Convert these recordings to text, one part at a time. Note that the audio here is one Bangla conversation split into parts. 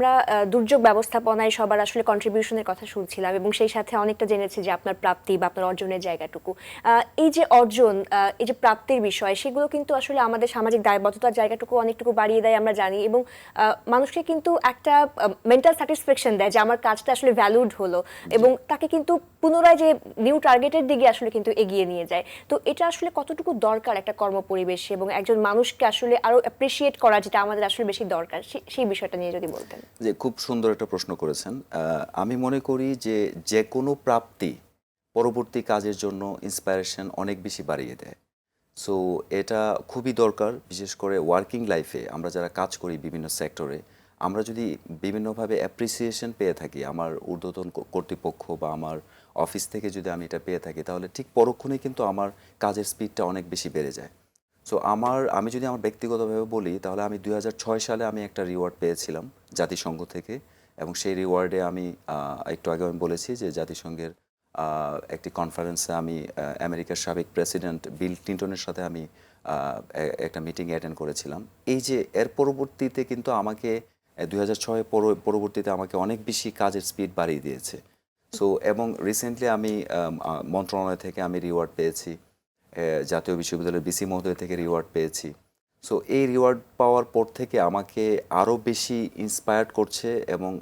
আমরা দুর্যোগ ব্যবস্থাপনায় সবার আসলে কন্ট্রিবিউশনের কথা শুনছিলাম এবং সেই সাথে অনেকটা জেনেছি যে আপনার প্রাপ্তি বা আপনার অর্জনের জায়গাটুকু। এই যে অর্জন, এই যে প্রাপ্তির বিষয়, সেগুলো কিন্তু আসলে আমাদের সামাজিক দায়বদ্ধতার জায়গাটুকু অনেকটুকু বাড়িয়ে দেয় আমরা জানি, এবং মানুষকে কিন্তু একটা মেন্টাল স্যাটিসফ্যাকশন দেয় যে আমার কাজটা আসলে ভ্যালুড হলো, এবং তাকে কিন্তু পুনরায় যে নিউ টার্গেটের দিকে আসলে কিন্তু এগিয়ে নিয়ে যায়। তো এটা আসলে কতটুকু দরকার একটা কর্মপরিবেশে, এবং একজন মানুষকে আসলে আরো অ্যাপ্রিসিয়েট করা যেটা আমাদের আসলে বেশি দরকার, সেই বিষয়টা নিয়ে যদি বলতেন। যে খুব সুন্দর একটা প্রশ্ন করেছেন। আমি মনে করি যে যে কোনো প্রাপ্তি পরবর্তী কাজের জন্য ইন্সপায়ারেশন অনেক বেশি বাড়িয়ে দেয়। সো এটা খুবই দরকার, বিশেষ করে ওয়ার্কিং লাইফে আমরা যারা কাজ করি বিভিন্ন সেক্টরে, আমরা যদি বিভিন্নভাবে অ্যাপ্রিসিয়েশন পেয়ে থাকি, আমার ঊর্ধ্বতন কর্তৃপক্ষ বা আমার অফিস থেকে যদি আমি এটা পেয়ে থাকি, তাহলে ঠিক পরক্ষণেই কিন্তু আমার কাজের স্পিডটা অনেক বেশি বেড়ে যায়। সো আমি যদি আমার ব্যক্তিগতভাবে বলি, তাহলে আমি 2006 সালে আমি একটা রিওয়ার্ড পেয়েছিলাম জাতিসংঘ থেকে, এবং সেই রিওয়ার্ডে আমি একটু আগে আমি বলেছি যে জাতিসংঘের একটি কনফারেন্সে আমি আমেরিকার সাবেক প্রেসিডেন্ট বিল ক্লিন্টনের সাথে আমি একটা মিটিং অ্যাটেন্ড করেছিলাম। এই যে এর পরবর্তীতে কিন্তু আমাকে 2006 পরবর্তীতে আমাকে অনেক বেশি কাজের স্পিড বাড়িয়ে দিয়েছে। সো এবং রিসেন্টলি আমি মন্ত্রণালয় থেকে আমি রিওয়ার্ড পেয়েছি, জাতীয় বিশ্ববিদ্যালয়ের বিসি মহোদয় থেকে রিওয়ার্ড পেয়েছি। সো এই রিওয়ার্ড পাওয়ার পর থেকে আমাকে আরও বেশি ইন্সপায়ার্ড করছে, এবং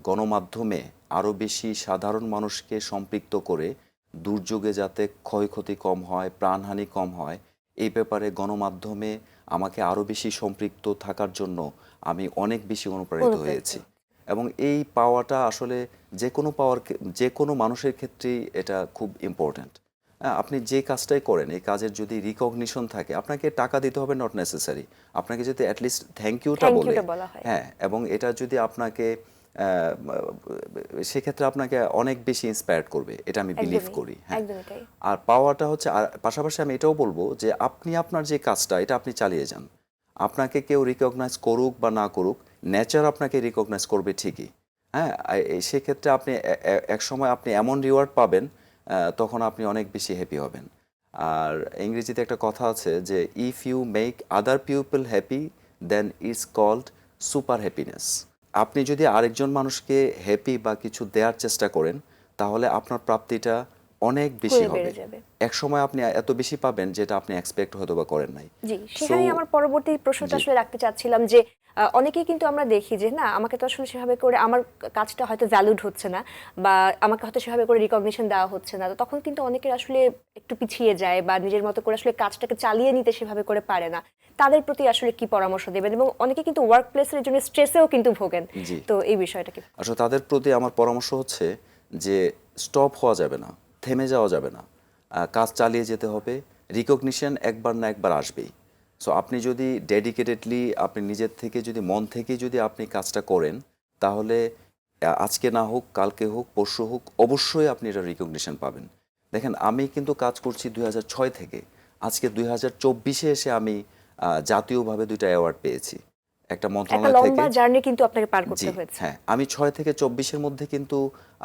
গণমাধ্যমে আরও বেশি সাধারণ মানুষকে সম্পৃক্ত করে দুর্যোগে যাতে ক্ষয়ক্ষতি কম হয়, প্রাণহানি কম হয়, এই ব্যাপারে গণমাধ্যমে আমাকে আরও বেশি সম্পৃক্ত থাকার জন্য আমি অনেক বেশি অনুপ্রাণিত হয়েছি। এবং এই পাওয়াটা আসলে যে কোনো মানুষের ক্ষেত্রেই এটা খুব ইম্পর্ট্যান্ট। আপনি যে কাজটাই করেন, এই কাজের যদি রিকগনিশন থাকে, আপনাকে টাকা দিতে হবে নট নেসেসারি, আপনাকে যদি অ্যাটলিস্ট থ্যাংক ইউটা বলে, বলা হয়। হ্যাঁ, এবং এটা যদি আপনাকে সেক্ষেত্রে আপনাকে অনেক বেশি ইন্সপায়ার্ড করবে, এটা আমি বিলিভ করি। হ্যাঁ, আর পাওয়াটা হচ্ছে, আর পাশাপাশি আমি এটাও বলবো যে আপনি আপনার যে কাজটা এটা আপনি চালিয়ে যান, আপনাকে কেউ রিকগনাইজ করুক বা না করুক, নেচার আপনাকে রিকগনাইজ করবে ঠিকই। হ্যাঁ, সেক্ষেত্রে আপনি এক সময় আপনি এমন রিওয়ার্ড পাবেন, তখন আপনি অনেক বেশি হ্যাপি হবেন। আর ইংরেজিতে একটা কথা আছে যে if you make other people happy then it's called super happiness. আপনি যদি আরেকজন মানুষকে হ্যাপি বা কিছু দেওয়ার চেষ্টা করেন, তাহলে আপনার প্রাপ্তিটা অনেক বেশি হবে। এক সময় আপনি এত বেশি পাবেন যেটা আপনি এক্সপেক্ট হয়তো বা করেন নাই। জি, সেখানেই আমার পরবর্তী প্রশ্নটা আসলে রাখতে চাচ্ছিলাম যে অনেকেই কিন্তু আমরা দেখি যে না, আমাকে তো আসলে সেভাবে করে আমার কাজটা হয়তো ভ্যালুড হচ্ছে না, বা আমাকে হয়তো সেভাবে করে রিকগনিশন দেওয়া হচ্ছে না, তো তখন কিন্তু অনেকের আসলে একটু পিছিয়ে যায় বা নিজের মতো করে আসলে কাজটাকে চালিয়ে নিতে সেভাবে করে পারে না। তাদের প্রতি আসলে কি পরামর্শ দেবেন? এবং অনেকে কিন্তু ওয়ার্ক প্লেসের জন্য স্ট্রেসেও কিন্তু ভোগেন। তো এই বিষয়টা কি? আসলে তাদের প্রতি আমার পরামর্শ হচ্ছে যে স্টপ হওয়া যাবে না, থেমে যাওয়া যাবে না, কাজ চালিয়ে যেতে হবে। রিকগনিশন একবার না একবার আসবেই। সো আপনি যদি ডেডিকেটেডলি আপনি নিজের থেকে যদি মন থেকে যদি আপনি কাজটা করেন, তাহলে আজকে না হোক, কালকে হোক, পরশু হোক, অবশ্যই আপনি এটা রিকগনিশন পাবেন। দেখেন, আমি কিন্তু কাজ করছি 2006 থেকে, আজকে 2024-এ এসে আমি জাতীয়ভাবে 2টা অ্যাওয়ার্ড পেয়েছি একটা মন্ত্রণালয় থেকে। লম্বা জার্নি কিন্তু আপনাকে পার করতে জি হয়েছে। হ্যাঁ, আমি 6 থেকে 24-এর মধ্যে কিন্তু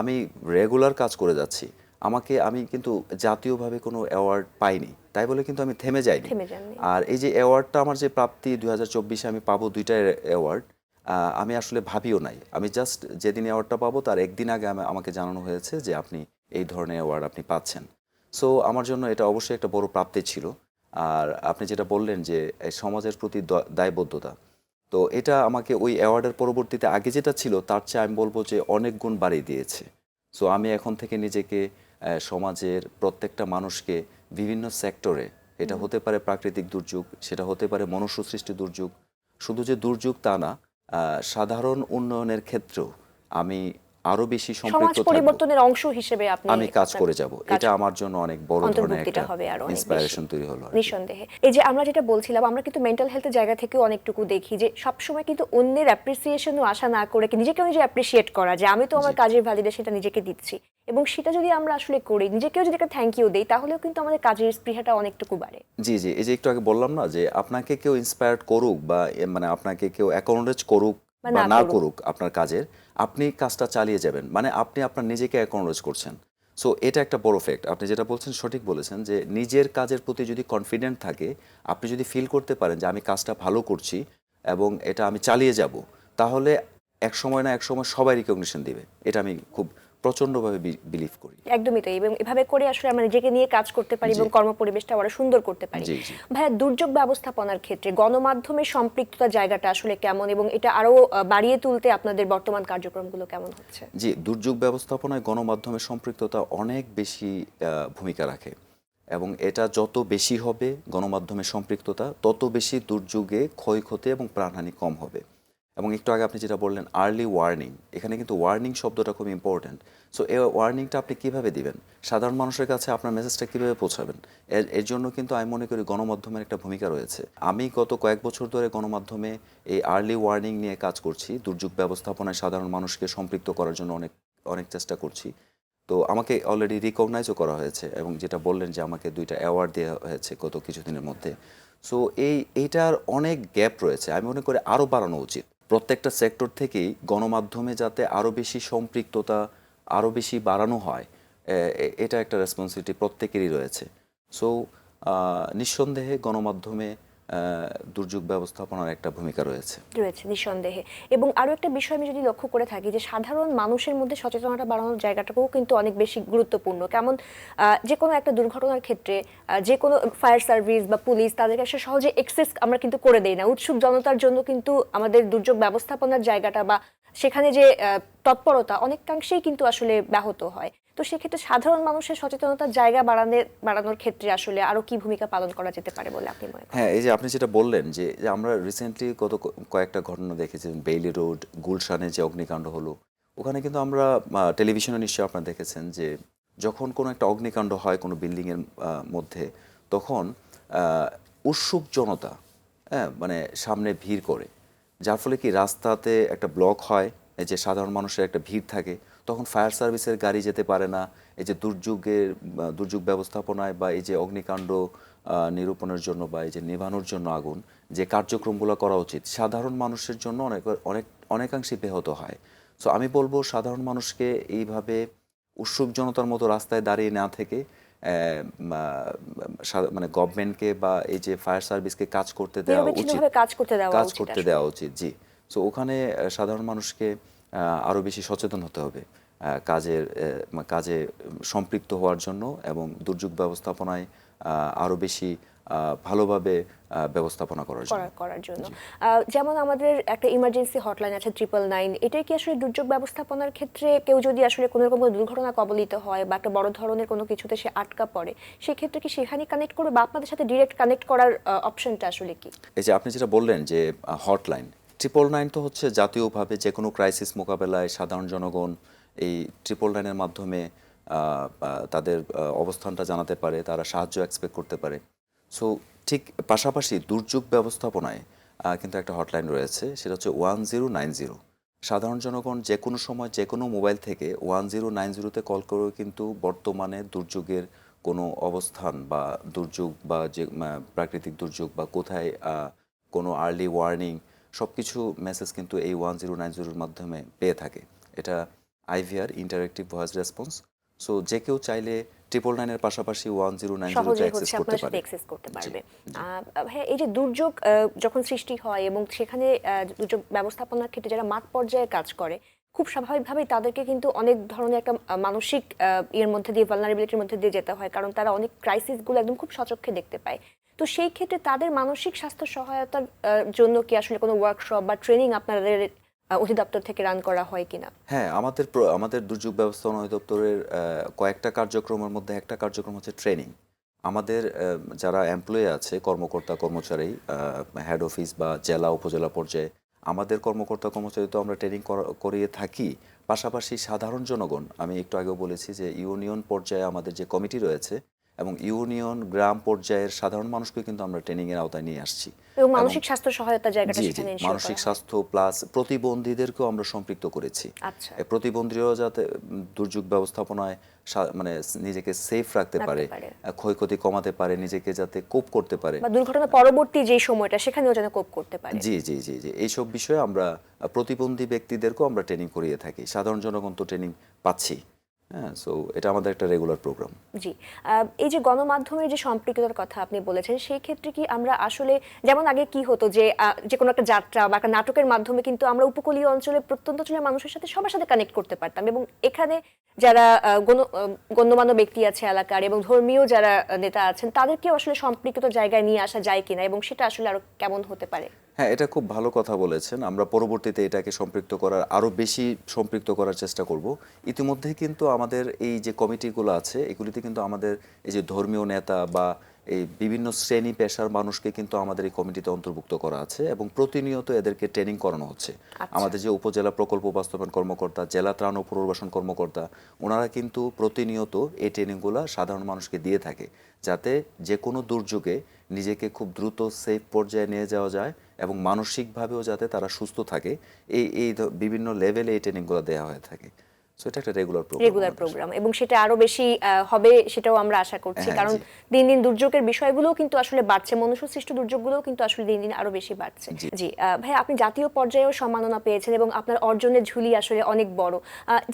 আমি রেগুলার কাজ করে যাচ্ছি। আমি কিন্তু জাতীয়ভাবে কোনো অ্যাওয়ার্ড পাইনি, তাই বলে কিন্তু আমি থেমে যাইনি। আর এই যে অ্যাওয়ার্ডটা আমার যে প্রাপ্তি 2024-এ আমি পাবো 2টা অ্যাওয়ার্ড, আমি আসলে ভাবিও নাই। আমি জাস্ট যেদিন অ্যাওয়ার্ডটা পাবো তার একদিন আগে আমাকে জানানো হয়েছে যে আপনি এই ধরনের অ্যাওয়ার্ড আপনি পাচ্ছেন। সো আমার জন্য এটা অবশ্যই একটা বড় প্রাপ্তি ছিল। আর আপনি যেটা বললেন যে সমাজের প্রতি দায়বদ্ধতা, তো এটা আমাকে ওই অ্যাওয়ার্ডের পরবর্তীতে আগে যেটা ছিল তার চেয়ে আমি বলবো যে অনেক গুণ বাড়িয়ে দিয়েছে। সো আমি এখন থেকে নিজেকে সমাজের প্রত্যেকটা মানুষকে বিভিন্ন সেক্টরে, এটা হতে পারে প্রাকৃতিক দুর্যোগ, সেটা হতে পারে মনুষ্য সৃষ্টি দুর্যোগ, শুধু যে দুর্যোগ তা না, সাধারণ উন্নয়নের ক্ষেত্রেও আমি আরো বেশি সম্পৃক্ত থাকব, পরিবর্তনের অংশ হিসেবে আমি কাজ করে যাব। এটা আমার জন্য অনেক বড় ধরনের একটা ইন্সপায়ারেশন তৈরি হলো। নিঃসন্দেহে এই যে আমরা যেটা বলছিলাম, আমরা কিন্তু মেন্টাল হেলথের জায়গা থেকে অনেকটুকু দেখি যে সবসময় কিন্তু অন্যের অ্যাপ্রিসিয়েশনও আশা না করে নিজেকেও নিজে অ্যাপ্রিসিয়েট করা, যে আমি তো আমার কাজের ভ্যালিডেশনটা নিজেকে দিচ্ছি, এবং সেটা যদি আমরা আসলে করি, নিজেকেও যদি একটা থ্যাংক ইউ দেই, তাহলেও কিন্তু আমাদের কাজের স্পৃহাটা অনেকটুকু বাড়ে। জি জি, এই যে একটু আগে বললাম না যে আপনাকে কেউ ইন্সপায়ার্ড করুক বা মানে আপনাকে কেউ অ্যাকনোলেজ করুক বা না করুক আপনার কাজের, আপনি কাজটা চালিয়ে যাবেন, মানে আপনি আপনার নিজেকে অ্যাকনোলেজ করছেন। সো এটা একটা বড় ফ্যাক্ট। আপনি যেটা বলছেন সঠিক বলেছেন, যে নিজের কাজের প্রতি যদি কনফিডেন্ট থাকে, আপনি যদি ফিল করতে পারেন যে আমি কাজটা ভালো করছি এবং এটা আমি চালিয়ে যাব, তাহলে এক সময় না এক সময় সবাই রিকগনিশন দিবে, এটা আমি খুব প্রচন্ডভাবে বিলিভ করি। একদমই তাই, এবং এভাবে করে আসলে আমরা নিজেকে নিয়ে কাজ করতে পারি এবং কর্মপরিবেশটা আরো সুন্দর করতে পারি। জি জি। ভাইয়া, দুর্যোগ ব্যবস্থাপনার ক্ষেত্রে গণমাধ্যমের সম্পৃক্ততার জায়গাটা আসলে কেমন, এবং এটা আরো বাড়িয়ে তুলতে আপনাদের বর্তমান কার্যক্রমগুলো কেমন হচ্ছে? জি, দুর্যোগ ব্যবস্থাপনায় গণমাধ্যমের সম্পৃক্ততা অনেক বেশি ভূমিকা রাখে, এবং এটা যত বেশি হবে গণমাধ্যমের সম্পৃক্ততা, তত বেশি দুর্যোগে ক্ষয়ক্ষতি এবং প্রাণহানি কম হবে। এবং একটু আগে আপনি যেটা বললেন আর্লি ওয়ার্নিং, এখানে কিন্তু ওয়ার্নিং শব্দটা খুব ইম্পর্ট্যান্ট। সো এই ওয়ার্নিংটা আপনি কিভাবে দিবেন, সাধারণ মানুষের কাছে আপনার মেসেজটা কিভাবে পৌঁছাবেন, এর জন্য কিন্তু আমি মনে করি গণমাধ্যমের একটা ভূমিকা রয়েছে। আমি গত কয়েক বছর ধরে গণমাধ্যমে এই আর্লি ওয়ার্নিং নিয়ে কাজ করছি, দুর্যোগ ব্যবস্থাপনায় সাধারণ মানুষকে সম্পৃক্ত করার জন্য অনেক অনেক চেষ্টা করছি। তো আমাকে অলরেডি রিকগনাইজও করা হয়েছে, এবং যেটা বললেন যে আমাকে 2টা অ্যাওয়ার্ড দেওয়া হয়েছে গত কিছুদিনের মধ্যে। সো এইটার অনেক গ্যাপ রয়েছে, আমি মনে করি আরও বাড়ানো উচিত। প্রত্যেকটা সেক্টর থেকেই গণমাধ্যমে যাতে আরও বেশি সম্পৃক্ততা আরও বেশি বাড়ানো হয়, এটা একটা রেসপন্সিবিলিটি প্রত্যেকেরই রয়েছে। সো নিঃসন্দেহে গণমাধ্যমে দুর্যোগ ব্যবস্থাপনার একটা ভূমিকা রয়েছে রয়েছে নিঃসন্দেহে। এবং আরো একটা বিষয় আমি যদি লক্ষ্য করে থাকি, যে সাধারণ মানুষের মধ্যে সচেতনতা বাড়ানোর জায়গাটাও কিন্তু অনেক বেশি গুরুত্বপূর্ণ। কেমন, যে কোনো একটা দুর্ঘটনার ক্ষেত্রে যে কোনো ফায়ার সার্ভিস বা পুলিশ তাদেরকে আসলে সহজে এক্সেস আমরা কিন্তু করে দেই না। উৎসুক জনতার জন্য কিন্তু আমাদের দুর্যোগ ব্যবস্থাপনার জায়গাটা বা সেখানে যে তৎপরতা অনেকাংশেই কিন্তু আসলে ব্যাহত হয়। তো সেক্ষেত্রে সাধারণ মানুষের সচেতনতার জায়গা বাড়ানোর ক্ষেত্রে আসলে আরো কি ভূমিকা পালন করা যেতে পারে বলে আপনি মনে করেন? হ্যাঁ, এই যে আপনি যেটা বললেন যে যে আমরা রিসেন্টলি গত কয়েকটা ঘটনা দেখেছি, বেইলি রোড, গুলশানে যে অগ্নিকাণ্ড হলো, ওখানে কিন্তু আমরা টেলিভিশনে নিশ্চয়ই আপনারা দেখেছেন যে যখন কোনো একটা অগ্নিকাণ্ড হয় কোনো বিল্ডিংয়ের মধ্যে, তখন উৎসুক জনতা, হ্যাঁ, মানে সামনে ভিড় করে, যার ফলে কি রাস্তাতে একটা ব্লক হয়, এই যে সাধারণ মানুষের একটা ভিড় থাকে, তখন ফায়ার সার্ভিসের গাড়ি যেতে পারে না। এই যে দুর্যোগ ব্যবস্থাপনায় বা এই যে অগ্নিকাণ্ড নিরূপণের জন্য বা এই যে নেভানোর জন্য আগুন যে কার্যক্রমগুলো করা উচিত, সাধারণ মানুষের জন্য অনেক অনেক অনেকাংশে ব্যাহত হয়। সো আমি বলবো সাধারণ মানুষকে এইভাবে উৎসুক জনতার মতো রাস্তায় দাঁড়িয়ে না থেকে মানে গভর্নমেন্টকে বা এই যে ফায়ার সার্ভিসকে কাজ করতে দেওয়া উচিত, নিরবিচ্ছিন্নভাবে কাজ করতে দেওয়া উচিত। জি। সো ওখানে সাধারণ মানুষকে আরও বেশি সচেতন হতে হবে কাজে সম্পৃক্ত হওয়ার জন্য, এবং দুর্যোগ ব্যবস্থাপনায় আরও বেশি ভালোভাবে ব্যবস্থাপনা করার জন্য। যেমন আমাদের একটা ইমার্জেন্সি হটলাইন আছে 999, এটাই কি আসলে দুর্যোগ ব্যবস্থাপনার ক্ষেত্রে কেউ যদি আসলে কোনো রকম দুর্ঘটনা কবলিত হয় বা একটা বড় ধরনের কোনো কিছুতে সে আটকা পড়ে, সেক্ষেত্রে কি সেখানে কানেক্ট করবে বা আপনাদের সাথে ডিরেক্ট কানেক্ট করার অপশনটা আসলে কি? এই যে আপনি যেটা বললেন যে হটলাইন 999 তো হচ্ছে জাতীয়ভাবে যে কোনো ক্রাইসিস মোকাবেলায় সাধারণ জনগণ এই 999-এর মাধ্যমে তাদের অবস্থানটা জানাতে পারে, তারা সাহায্য এক্সপেক্ট করতে পারে। সো ঠিক পাশাপাশি দুর্যোগ ব্যবস্থাপনায় কিন্তু একটা হটলাইন রয়েছে, সেটা হচ্ছে 1090। সাধারণ জনগণ যে কোনো সময় যে কোনো মোবাইল থেকে 1090-তে কল করেও কিন্তু বর্তমানে দুর্যোগের কোনো অবস্থান বা দুর্যোগ বা যে প্রাকৃতিক দুর্যোগ বা কোথায় কোনো আর্লি ওয়ার্নিং, সব কিছু মেসেজ কিন্তু এই 1090-র মাধ্যমে পেয়ে থাকে। এটা IVR, interactive voice response. So যে কেউ চাইলে 999-এর পাশাপাশি 1090-তে অ্যাক্সেস করতে পারবে। হ্যাঁ, এই যে দুর্যোগ যখন সৃষ্টি হয় এবং সেখানে দুর্যোগ ব্যবস্থাপনার ক্ষেত্রে যারা মাঠ পর্যায়ে কাজ করে, খুব স্বাভাবিকভাবেই তাদেরকে কিন্তু অনেক ধরনের একটা মানসিক এর মধ্যে দিয়ে, ভালনারেবিলিটির মধ্যে দিয়ে যেতে হয়, কারণ তারা অনেক ক্রাইসিসগুলো একদম খুব সচক্ষে দেখতে পায়। তো সেই ক্ষেত্রে তাদের মানসিক স্বাস্থ্য সহায়তার জন্য কি আসলে কোনো ওয়ার্কশপ বা ট্রেনিং আপনাদের অধিদপ্তর থেকে রান করা হয় কিনা? হ্যাঁ, আমাদের দুর্যোগ ব্যবস্থাপনা অধিদপ্তরের কয়েকটা কার্যক্রমের মধ্যে একটা কার্যক্রম হচ্ছে ট্রেনিং। আমাদের যারা এমপ্লয়ি আছে, কর্মকর্তা কর্মচারী, হেড অফিস বা জেলা উপজেলা পর্যায়ে আমাদের কর্মকর্তা কর্মচারী তো আমরা ট্রেনিং করিয়ে থাকি। পাশাপাশি সাধারণ জনগণ, আমি একটু আগেও বলেছি যে ইউনিয়ন পর্যায়ে আমাদের যে কমিটি রয়েছে এবং ইউনিয়ন গ্রাম পর্যায়ের সাধারণ মানুষকে কিন্তু আমরা ট্রেনিংয়ের আওতায় নিয়ে আসছি। এবং মানসিক স্বাস্থ্য সহায়তা জায়গাটা জি জি, সেখানে এনশিওর মানসিক করা হয়। স্বাস্থ্য প্লাস প্রতিবন্ধীদেরকেও আমরা সম্পৃক্ত করেছি। আচ্ছা, প্রতিবন্ধীরাও যাতে দুর্যোগ ব্যবস্থাপনায় নিজেকে সেফ রাখতে পারে, ক্ষয়ক্ষতি কমাতে পারে, নিজেকে যাতে কোপ করতে পারে, বা দুর্ঘটনা পরবর্তী যে সময়টা সেখানেও যেন কোপ করতে পারে। জি জি জি জি, এইসব বিষয়ে আমরা প্রতিবন্ধী ব্যক্তিদেরকেও আমরা ট্রেনিং করিয়ে থাকি। সাধারণ জনগণ তো ট্রেনিং পাচ্ছি। হ্যাঁ, সো এটা আমাদের একটা রেগুলার প্রোগ্রাম। জি। এই যে গণমাধ্যমের যে সম্পৃক্ততার কথা আপনি বলেছেন, সেই ক্ষেত্রে কি আমরা আসলে, যেমন আগে কি হতো যে যে কোনো একটা যাত্রা বা একটা নাটকের মাধ্যমে কিন্তু আমরা উপকূলীয় অঞ্চলে প্রত্যন্ত অঞ্চলের মানুষের সাথে সবার সাথে কানেক্ট করতে পারতাম, এবং এখানে যারা গণ্যমান্য ব্যক্তি আছে এলাকার এবং ধর্মীয় যারা নেতা আছেন, তাদেরকেও আসলে সম্পৃক্ত জায়গায় নিয়ে আসা যায় কিনা, এবং সেটা আসলে আরো কেমন হতে পারে? হ্যাঁ, এটা খুব ভালো কথা বলেছেন। আমরা পরবর্তীতে এটাকে সম্পৃক্ত করার, আরো বেশি সম্পৃক্ত করার চেষ্টা করব। ইতিমধ্যেই কিন্তু আমাদের এই যে কমিটিগুলো আছে, এগুলিতে কিন্তু আমাদের এই যে ধর্মীয় নেতা বা এই বিভিন্ন শ্রেণী পেশার মানুষকে কিন্তু আমাদের এই কমিটিতে অন্তর্ভুক্ত করা আছে, এবং প্রতিনিয়ত এদেরকে ট্রেনিং করানো হচ্ছে। আচ্ছা। আমাদের যে উপজেলা প্রকল্প বাস্তবায়ন কর্মকর্তা, জেলা ত্রাণ ও পুনর্বাসন কর্মকর্তা, ওনারা কিন্তু প্রতিনিয়ত এই ট্রেনিংগুলো সাধারণ মানুষকে দিয়ে থাকে, যাতে যে কোনো দুর্যোগে নিজেকে খুব দ্রুত সেফ পর্যায়ে নিয়ে যাওয়া যায় এবং মানসিকভাবেও যাতে তারা সুস্থ থাকে। বিভিন্ন লেভেলে এই ট্রেনিংগুলো দেওয়া হয়ে থাকে। সো এটা একটা রেগুলার রেগুলার প্রোগ্রাম, এবং সেটা আরো বেশি হবে সেটাও আমরা আশা করছি, হ্যাঁ, কারণ জি। দিন দিন দুর্যোগের বিষয়গুলোও কিন্তু আসলে বাড়ছে, মনুষ্য সৃষ্ট দুর্যোগগুলোও কিন্তু আসলে দিন দিন আরো বেশি বাড়ছে। জি। জি। ভাই, আপনি জাতীয় পর্যায়েও সম্মাননা পেয়েছেন এবং আপনার অর্জনের ঝুলি আসলে অনেক বড়।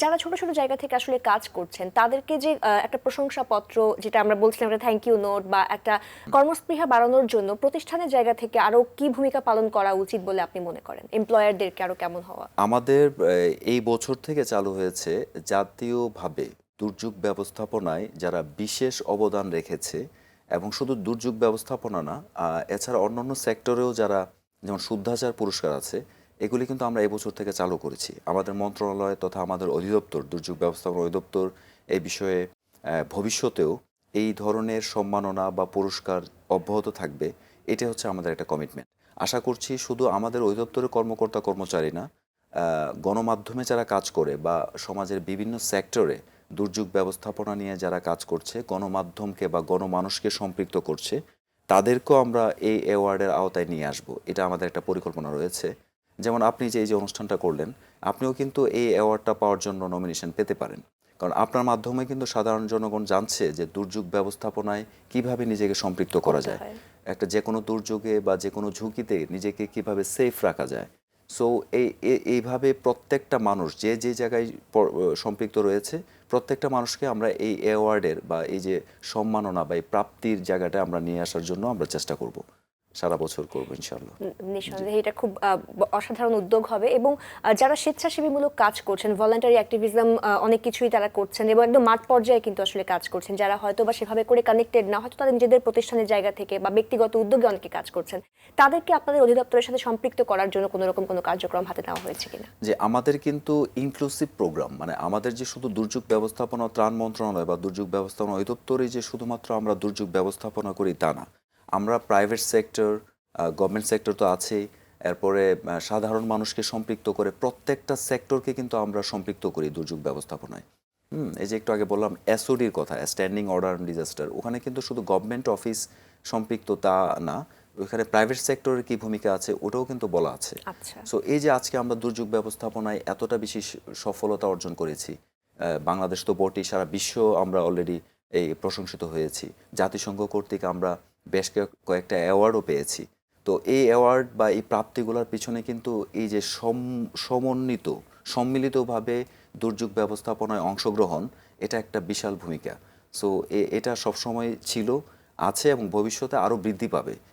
যারা ছোট ছোট জায়গা থেকে আসলে কাজ করছেন, তাদেরকে যে একটা প্রশংসাপত্র, যেটা আমরা বলছিলাম একটা থ্যাংক ইউ নোট বা একটা কর্মস্পৃহা বাড়ানোর জন্য প্রতিষ্ঠানের জায়গা থেকে আরো কি ভূমিকা পালন করা উচিত বলে আপনি মনে করেন? এমপ্লয়ারদেরকে আরো কেমন হওয়া? আমাদের এই বছর থেকে চালু হয়েছে জাতীয়ভাবে দুর্যোগ ব্যবস্থাপনায় যারা বিশেষ অবদান রেখেছে, এবং শুধু দুর্যোগ ব্যবস্থাপনা না, এছাড়া অন্যান্য সেক্টরেও যারা, যেমন শুদ্ধাচার পুরস্কার আছে, এগুলি কিন্তু আমরা এবছর থেকে চালু করেছি। আমাদের মন্ত্রণালয় তথা আমাদের অধিদপ্তর, দুর্যোগ ব্যবস্থাপনা অধিদপ্তর, এই বিষয়ে ভবিষ্যতেও এই ধরনের সম্মাননা বা পুরস্কার অব্যাহত থাকবে। এটা হচ্ছে আমাদের একটা কমিটমেন্ট। আশা করছি শুধু আমাদের অধিদপ্তরের কর্মকর্তা কর্মচারী না, গণমাধ্যমে যারা কাজ করে বা সমাজের বিভিন্ন সেক্টরে দুর্যোগ ব্যবস্থাপনা নিয়ে যারা কাজ করছে, গণমাধ্যমকে বা গণমানুষকে সম্পৃক্ত করছে, তাদেরকেও আমরা এই অ্যাওয়ার্ডের আওতায় নিয়ে আসব। এটা আমাদের একটা পরিকল্পনা রয়েছে। যেমন আপনি যে এই যে অনুষ্ঠানটা করলেন, আপনিও কিন্তু এই অ্যাওয়ার্ডটা পাওয়ার জন্য নমিনেশন পেতে পারেন। কারণ আপনার মাধ্যমে কিন্তু সাধারণ জনগণ জানছে যে দুর্যোগ ব্যবস্থাপনায় কিভাবে নিজেকে সম্পৃক্ত করা করতে যায়, হয়। একটা যে কোনো দুর্যোগে বা যে কোনো ঝুঁকিতে নিজেকে কিভাবে সেফ রাখা যায়। সো এইভাবে প্রত্যেকটা মানুষ যে যে জায়গায় সম্পৃক্ত রয়েছে, প্রত্যেকটা মানুষকে আমরা এই অ্যাওয়ার্ডের বা এই যে সম্মাননা বা এই প্রাপ্তির জায়গাটা আমরা নিয়ে আসার জন্য আমরা চেষ্টা করব, সারা বছর করবো ইনশাল্লাহ। নিঃসন্দেহে এটা খুব অসাধারণ উদ্যোগ হবে, এবং যারা স্বেচ্ছাসেবীমূলক কাজ করছেন, ভলান্টারি অ্যাক্টিভিজম, অনেক কিছুই তারা করছেন এবং একদম মাঠ পর্যায়ে কিন্তু আসলে কাজ করছেন, যারা হয়তো বা সেভাবে করে কানেক্টেড না, হয়তো তাদের নিজেদের প্রতিষ্ঠানের জায়গা থেকে বা ব্যক্তিগত উদ্যোগে অনেকে কাজ করছেন, তাদেরকে আপনাদের অধিদপ্তরের সাথে সম্পৃক্ত করার জন্য কোনো রকম কোনো কার্যক্রম হাতে নেওয়া হয়েছে কিনা? যে আমাদের কিন্তু ইনক্লুসিভ প্রোগ্রাম, মানে আমাদের যে শুধু দুর্যোগ ব্যবস্থাপনা ও ত্রাণ মন্ত্রণালয় বা দুর্যোগ ব্যবস্থাপনা অধিদপ্তরে যে শুধুমাত্র আমরা দুর্যোগ ব্যবস্থাপনা করি তা না, আমরা প্রাইভেট সেক্টর, গভর্নমেন্ট সেক্টর তো আছেই, এরপরে সাধারণ মানুষকে সম্পৃক্ত করে প্রত্যেকটা সেক্টরকে কিন্তু আমরা সম্পৃক্ত করি দুর্যোগ ব্যবস্থাপনায়। এই যে একটু আগে বললাম এসওডির কথা, স্ট্যান্ডিং অর্ডার অন ডিজাস্টার, ওখানে কিন্তু শুধু গভর্নমেন্ট অফিস সম্পৃক্ত তা না, ওখানে প্রাইভেট সেক্টরের কি ভূমিকা আছে ওটাও কিন্তু বলা আছে। আচ্ছা। সো এই যে আজকে আমরা দুর্যোগ ব্যবস্থাপনায় এতটা বেশি সফলতা অর্জন করেছি, বাংলাদেশ তো বটেই, সারা বিশ্ব আমরা অলরেডি এই প্রশংসিত হয়েছি। জাতিসংঘ কর্তৃক আমরা বেশ কয়েকটা অ্যাওয়ার্ডও পেয়েছি। তো এই অ্যাওয়ার্ড বা এই প্রাপ্তিগুলোর পিছনে কিন্তু এই যে সম্মিলিতভাবে দুর্যোগ ব্যবস্থাপনায় অংশগ্রহণ, এটা একটা বিশাল ভূমিকা। সো এটা সবসময় ছিল, আছে এবং ভবিষ্যতে আরও বৃদ্ধি পাবে।